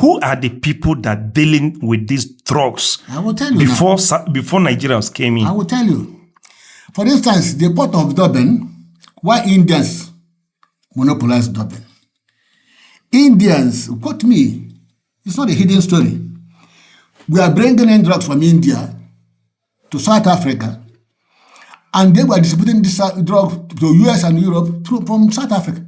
who are the people that dealing with these drugs? I will tell you before Nigerians came in. I will tell you. For instance, the port of Durban, why Indians monopolized Durban? Indians, quote me, it's not a hidden story. We are bringing in drugs from India to South Africa, and they were distributing this drug to US and Europe from South Africa.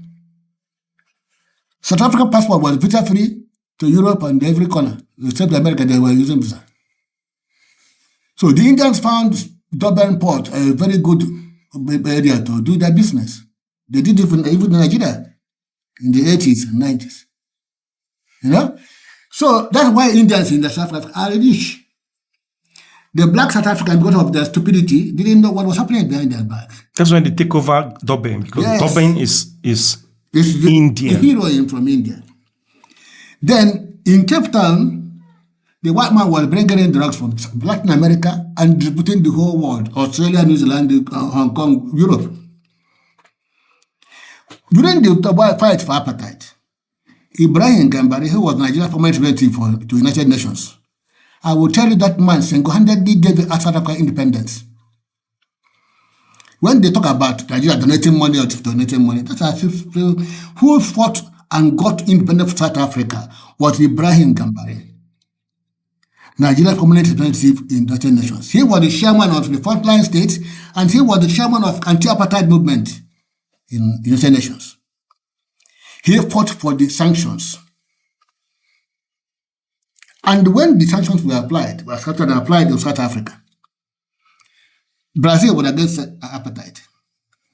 South African passport was visa-free to Europe and every corner, except America, they were using visa. So the Indians found Durban port a very good area to do their business. They did it even in Nigeria in the 80s and 90s. You know? So that's why Indians in the South Africa are rich. The black South Africans, because of their stupidity, didn't know what was happening behind their backs. That's when they take over Durban, because Durban is India. A heroine from India. Then in Cape Town, the white man was bringing in drugs from Latin America and distributing the whole world, Australia, New Zealand, Hong Kong, Europe. During the fight for apartheid, Ibrahim Gambari, who was Nigeria's former representative to United Nations, I will tell you that man single-handedly gave South Africa independence. When they talk about Nigeria donating money or donating money, that's as if who fought and got independence from South Africa was Ibrahim Gambari, Nigeria's permanent representative in United Nations. He was the chairman of the frontline states, and he was the chairman of anti-apartheid movement in United Nations. He fought for the sanctions. And when the sanctions were applied in South Africa, Brazil was against apartheid,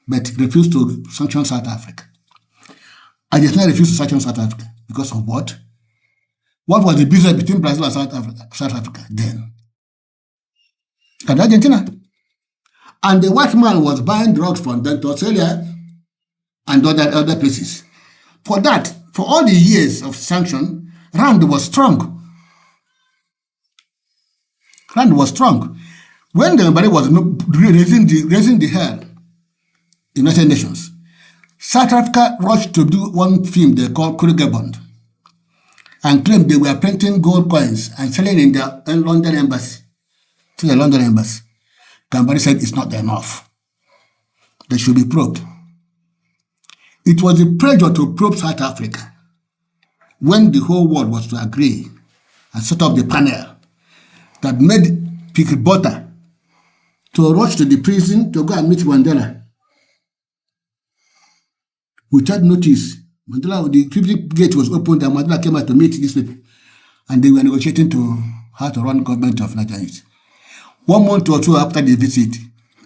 but refused to sanction South Africa. Argentina refused to sanction South Africa because of what? What was the business between Brazil and South Africa then? And Argentina. And the white man was buying drugs from them to Australia and other places. For that, for all the years of sanction, Rand was strong. Rand was strong. When everybody was raising the hell in United Nations, South Africa rushed to do one film they called Krugerbond and claimed they were printing gold coins and selling in the London embassy. To the London embassy. Gambari said it's not enough. They should be probed. It was a pressure to probe South Africa when the whole world was to agree and set up the panel that made Pickett Butter to rush to the prison to go and meet Mandela. Without notice, the prison gate was opened and Mandela came out to meet these people. And they were negotiating to how to run government of Nigeria. 1 month or two after the visit,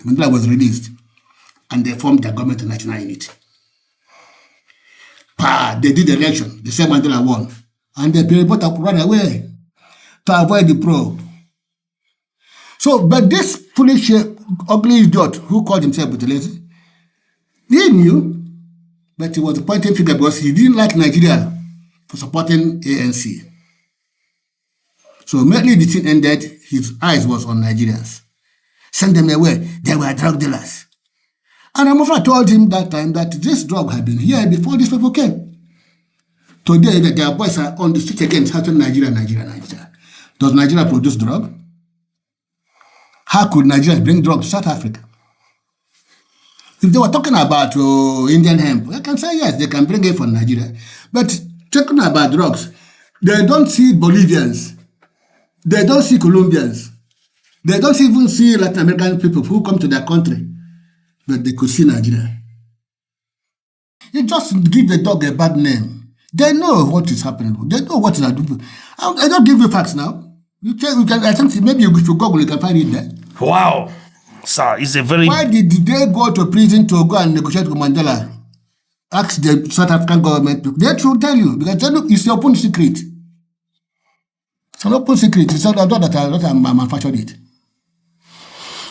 Mandela was released and they formed their government in 1998. They did the election. The same Mandela won. And the Pickett Butter ran away to avoid the probe. So, but this foolish, ugly idiot who called himself Buthelezi, he knew, but he was a pointing figure because he didn't like Nigeria for supporting ANC. So immediately the thing ended, his eyes was on Nigerians. Send them away. They were drug dealers. And I'm afraid I told him that time that this drug had been here before these people came. Today, their boys are on the street again, shouting Nigeria. Does Nigeria produce drug? How could Nigerians bring drugs to South Africa? If they were talking about Indian hemp, I can say yes, they can bring it from Nigeria. But talking about drugs, they don't see Bolivians. They don't see Colombians. They don't even see Latin American people who come to their country. But they could see Nigeria. You just give the dog a bad name. They know what is happening. They know what is happening. I don't give you facts now. You can I think maybe if you Google, you can find it there. Wow. Sir, it's a very... Why did they go to prison to go and negotiate with Mandela? Ask the South African government. They should tell you, because it's an open secret. It's an open secret. It's not that I manufactured it.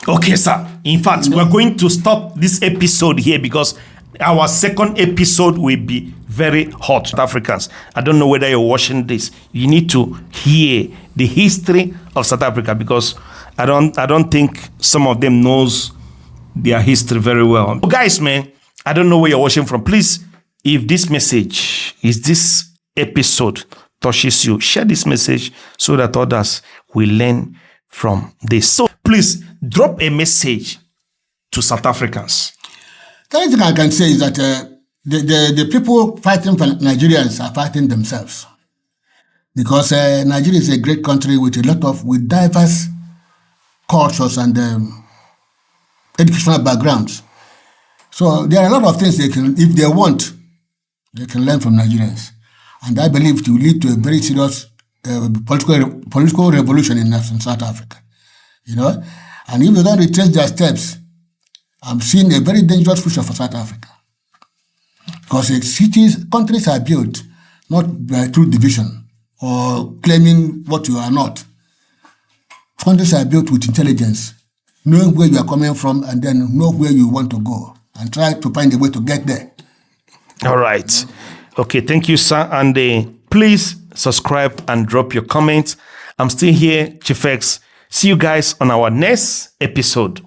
Okay, sir. In fact, we're going to stop this episode here because our second episode will be very hot. South Africans, I don't know whether you're watching this. You need to hear the history of South Africa because I don't think some of them knows their history very well. Guys, man, I don't know where you're watching from. Please, if this message is this episode touches you, share this message so that others will learn from this. So please drop a message to South Africans. The only thing I can say is that the people fighting for Nigerians are fighting themselves. Because Nigeria is a great country with diverse cultures and educational backgrounds. So there are a lot of things they can, if they want, they can learn from Nigerians. And I believe it will lead to a very serious political revolution in South Africa. You know? And if they don't retrace their steps, I'm seeing a very dangerous future for South Africa. Because countries are built not through division or claiming what you are not. Countries are built with intelligence, knowing where you are coming from and then know where you want to go and try to find a way to get there. All right. Okay, thank you, sir. And please subscribe and drop your comments. I'm still here, Chief X. See you guys on our next episode.